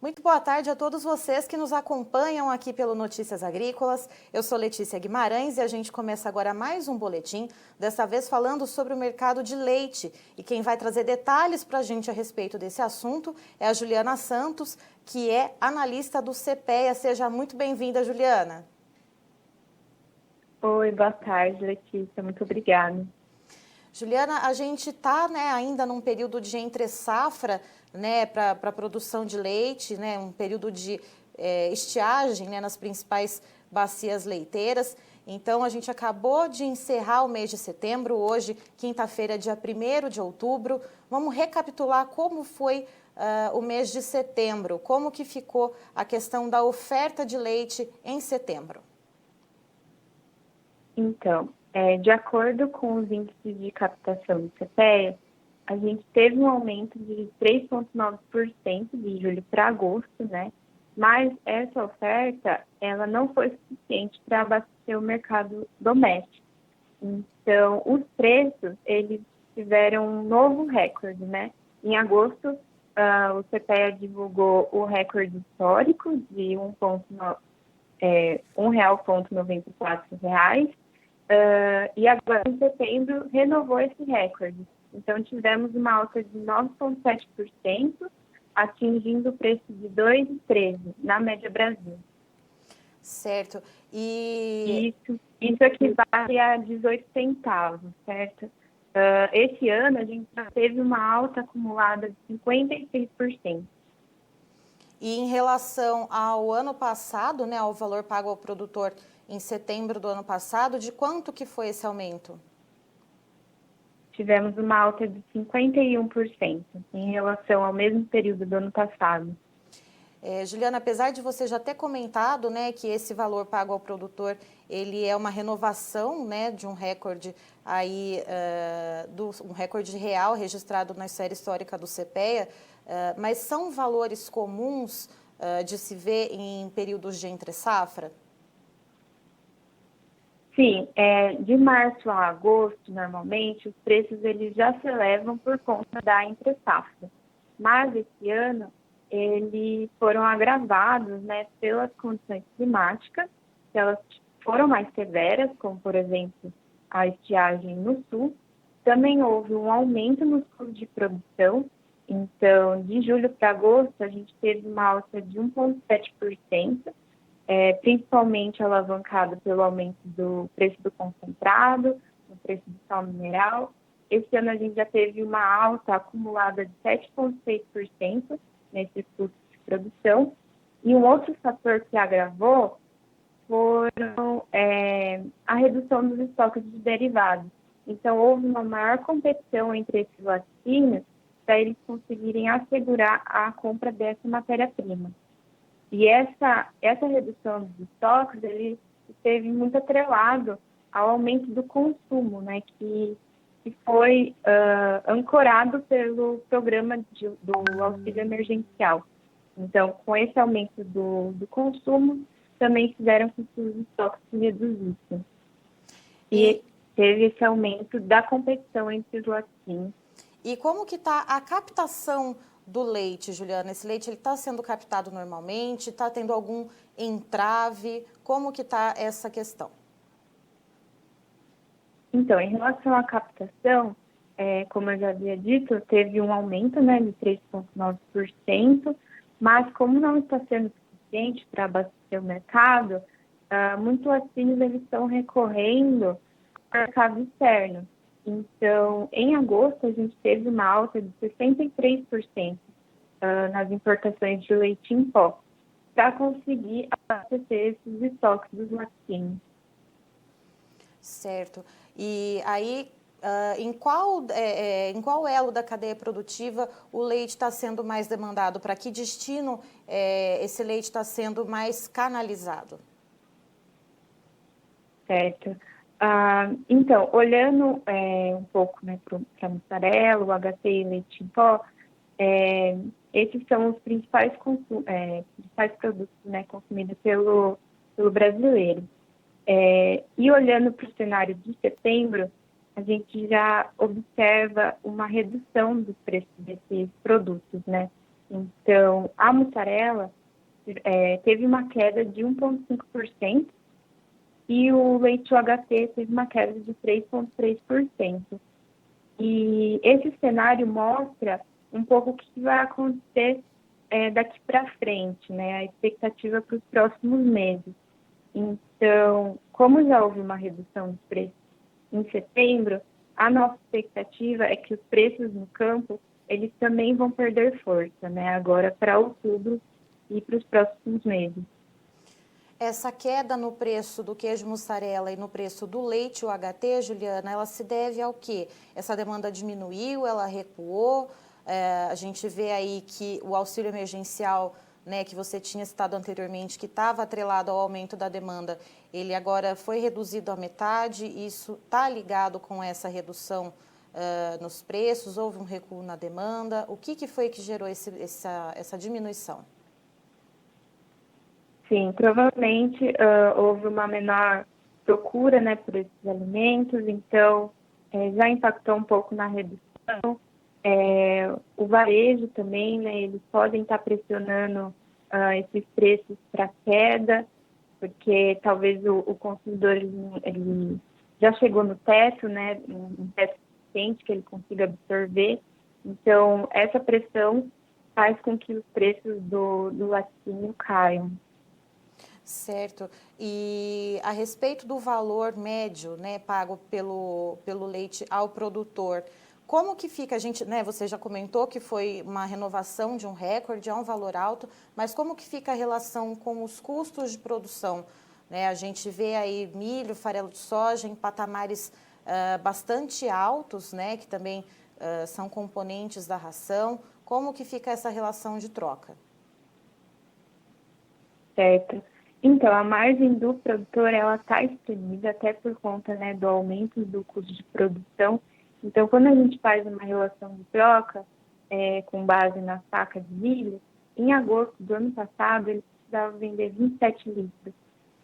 Muito boa tarde a todos vocês que nos acompanham aqui pelo Notícias Agrícolas. Eu sou Letícia Guimarães e a gente começa agora mais um boletim, dessa vez falando sobre o mercado de leite. E quem vai trazer detalhes para a gente a respeito desse assunto é a Juliana Santos, que é analista do CPEA. Seja muito bem-vinda, Juliana. Oi, boa tarde, Letícia. Muito obrigada. Juliana, a gente está ainda num período de entre-safra para a produção de leite, um período de estiagem nas principais bacias leiteiras. Então, a gente acabou de encerrar o mês de setembro, hoje, quinta-feira, dia 1º de outubro. Vamos recapitular como foi o mês de setembro, como que ficou a questão da oferta de leite em setembro. Então, de acordo com os índices de captação do CPEA, a gente teve um aumento de 3,9% de julho para agosto, né? Mas essa oferta, ela não foi suficiente para abastecer o mercado doméstico. Então, os preços, eles tiveram um novo recorde, né? Em agosto, o CPEA divulgou o recorde histórico de R$1,94. E agora, em setembro, renovou esse recorde. Então, tivemos uma alta de 9,7%, atingindo o preço de R$ 2,13 na média Brasil. Certo. E isso equivale a 18 centavos, certo? Esse ano, a gente já teve uma alta acumulada de 56%. E em relação ao ano passado, ao valor pago ao produtor em setembro do ano passado, de quanto que foi esse aumento? Tivemos uma alta de 51% em relação ao mesmo período do ano passado. Juliana, apesar de você já ter comentado que esse valor pago ao produtor ele é uma renovação de um recorde aí, um recorde real registrado na série histórica do CPEA, mas são valores comuns de se ver em períodos de entre-safra? Sim, de março a agosto, normalmente, os preços eles já se elevam por conta da entre-safra. Mas esse ano, eles foram agravados pelas condições climáticas, que elas foram mais severas, como, por exemplo, a estiagem no sul. Também houve um aumento nos custos de produção. Então, de julho para agosto, a gente teve uma alta de 1,7%, principalmente alavancado pelo aumento do preço do concentrado, do preço do sal mineral. Esse ano a gente já teve uma alta acumulada de 7,6% nesses custos de produção. E um outro fator que agravou foram a redução dos estoques de derivados. Então, houve uma maior competição entre esses laticínios para eles conseguirem assegurar a compra dessa matéria-prima. E essa redução dos estoques, ele esteve muito atrelado ao aumento do consumo, que foi ancorado pelo programa do auxílio emergencial. Então, com esse aumento do consumo, também fizeram com que os estoques se reduzissem. E teve esse aumento da competição entre os laticínios. E como que está a captação do leite, Juliana? Esse leite está sendo captado normalmente? Está tendo algum entrave? Como que está essa questão? Então, em relação à captação, como eu já havia dito, teve um aumento de 3,9%, mas como não está sendo suficiente para abastecer o mercado, muitos laticínios eles estão recorrendo ao mercado externo. Então, em agosto, a gente teve uma alta de 63% nas importações de leite em pó, para conseguir abastecer esses estoques dos laticínios. Certo. E aí, em qual elo da cadeia produtiva o leite está sendo mais demandado? Para que destino esse leite está sendo mais canalizado? Certo. Então, olhando um pouco para mussarela, o HT e leite em pó, esses são os principais produtos consumidos pelo brasileiro. E olhando para o cenário de setembro, a gente já observa uma redução dos preços desses produtos, Então, a mussarela teve uma queda de 1,5% e o leite UHT teve uma queda de 3,3%. E esse cenário mostra um pouco o que vai acontecer daqui para frente, né? A expectativa para os próximos meses. Então, como já houve uma redução dos preços em setembro, a nossa expectativa é que os preços no campo, eles também vão perder força, né? Agora para outubro e para os próximos meses. Essa queda no preço do queijo mussarela e no preço do leite UHT, Juliana, ela se deve ao quê? Essa demanda diminuiu, ela recuou? A gente vê aí que o auxílio emergencial, né, que você tinha citado anteriormente, que estava atrelado ao aumento da demanda, ele agora foi reduzido à metade. Isso está ligado com essa redução nos preços? Houve um recuo na demanda? O que foi que gerou essa diminuição? Sim, provavelmente houve uma menor procura, né, por esses alimentos, então já impactou um pouco na redução. O varejo também, né, eles podem estar pressionando esses preços para queda, porque talvez o consumidor ele já chegou no teto, né, um teto suficiente que ele consiga absorver. Então, essa pressão faz com que os preços do laticínio caiam. Certo. E a respeito do valor médio, né, pago pelo leite ao produtor, como que fica? A gente, né, você já comentou que foi uma renovação de um recorde, é um valor alto, mas como que fica a relação com os custos de produção? Né, a gente vê aí milho, farelo de soja em patamares bastante altos, né, que também são componentes da ração. Como que fica essa relação de troca? Certo. Então, a margem do produtor, ela está espremida até por conta, né, do aumento do custo de produção. Então, quando a gente faz uma relação de troca com base na saca de milho, em agosto do ano passado, ele precisava vender 27 litros.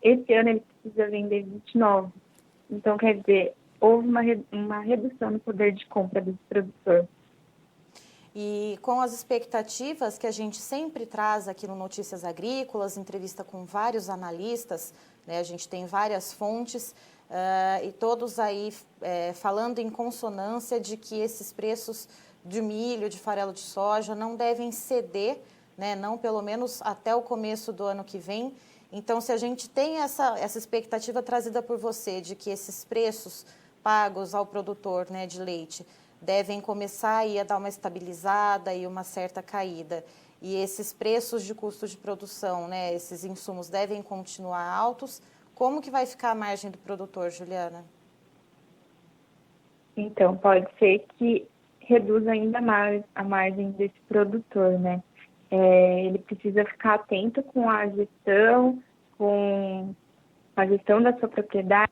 Esse ano, ele precisa vender 29. Então, quer dizer, houve uma redução no poder de compra desse produtor. E com as expectativas que a gente sempre traz aqui no Notícias Agrícolas, entrevista com vários analistas, né, a gente tem várias fontes, e todos aí falando em consonância de que esses preços de milho, de farelo de soja não devem ceder, né, não pelo menos até o começo do ano que vem. Então, se a gente tem essa expectativa trazida por você de que esses preços pagos ao produtor, né, de leite devem começar aí a dar uma estabilizada e uma certa caída. E esses preços de custo de produção, né, esses insumos devem continuar altos. Como que vai ficar a margem do produtor, Juliana? Então, pode ser que reduza ainda mais a margem desse produtor, né? Ele precisa ficar atento com a gestão da sua propriedade.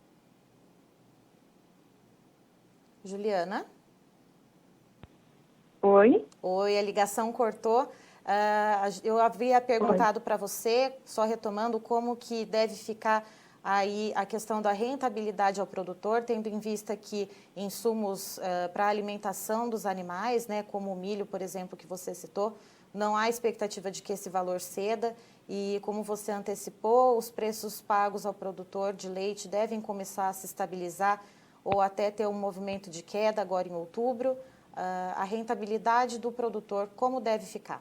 Juliana? Oi? Oi, a ligação cortou. Eu havia perguntado para você, só retomando, como que deve ficar aí a questão da rentabilidade ao produtor, tendo em vista que insumos para a alimentação dos animais, né, como o milho, por exemplo, que você citou, não há expectativa de que esse valor ceda e, como você antecipou, os preços pagos ao produtor de leite devem começar a se estabilizar ou até ter um movimento de queda agora em outubro. A rentabilidade do produtor, como deve ficar?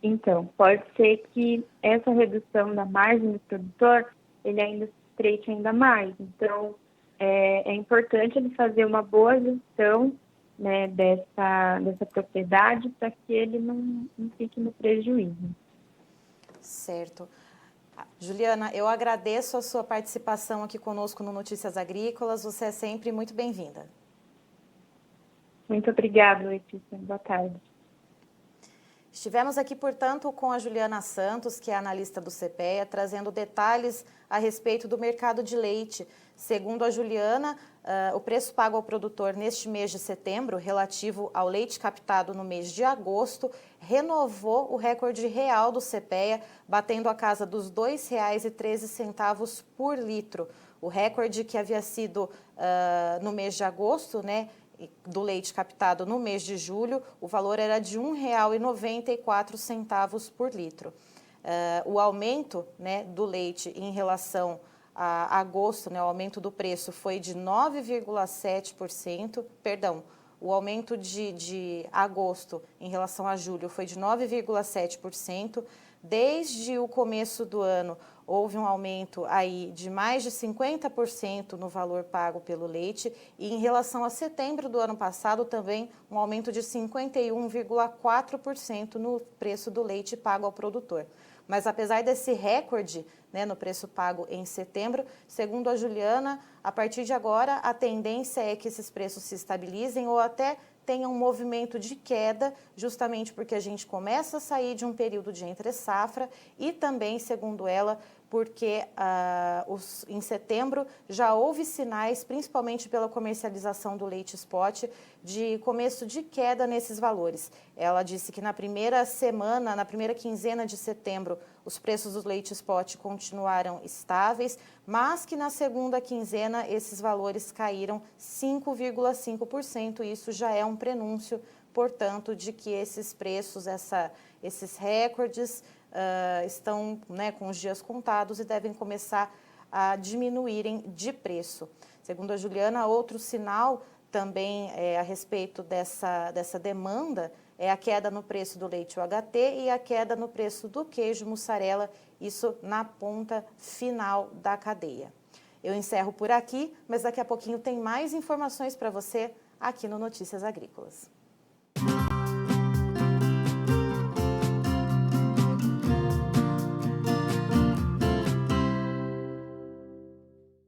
Então, pode ser que essa redução da margem do produtor, ele ainda se estreite ainda mais. Então, é importante ele fazer uma boa gestão, né, dessa propriedade para que ele não fique no prejuízo. Certo. Juliana, eu agradeço a sua participação aqui conosco no Notícias Agrícolas. Você é sempre muito bem-vinda. Muito obrigada, Letícia. Boa tarde. Estivemos aqui, portanto, com a Juliana Santos, que é analista do CPEA, trazendo detalhes a respeito do mercado de leite. Segundo a Juliana, o preço pago ao produtor neste mês de setembro, relativo ao leite captado no mês de agosto, renovou o recorde real do CPEA, batendo a casa dos R$ 2,13 por litro. O recorde que havia sido no mês de agosto, né, do leite captado no mês de julho, o valor era de R$ 1,94 por litro. O aumento, né, do leite em relação a agosto, né, o aumento do preço foi de 9,7%, perdão, o aumento de agosto em relação a julho foi de 9,7%. Desde o começo do ano, houve um aumento aí de mais de 50% no valor pago pelo leite e em relação a setembro do ano passado também um aumento de 51,4% no preço do leite pago ao produtor. Mas apesar desse recorde, né, no preço pago em setembro, segundo a Juliana, a partir de agora a tendência é que esses preços se estabilizem ou até tenha um movimento de queda, justamente porque a gente começa a sair de um período de entre-safra e também, segundo ela, porque em setembro já houve sinais, principalmente pela comercialização do leite spot, de começo de queda nesses valores. Ela disse que na primeira semana, na primeira quinzena de setembro, os preços do leite spot continuaram estáveis, mas que na segunda quinzena esses valores caíram 5,5%. Isso já é um prenúncio, portanto, de que esses preços, esses recordes, estão, né, com os dias contados e devem começar a diminuírem de preço. Segundo a Juliana, outro sinal também a respeito dessa demanda é a queda no preço do leite UHT e a queda no preço do queijo mussarela, isso na ponta final da cadeia. Eu encerro por aqui, mas daqui a pouquinho tem mais informações para você aqui no Notícias Agrícolas.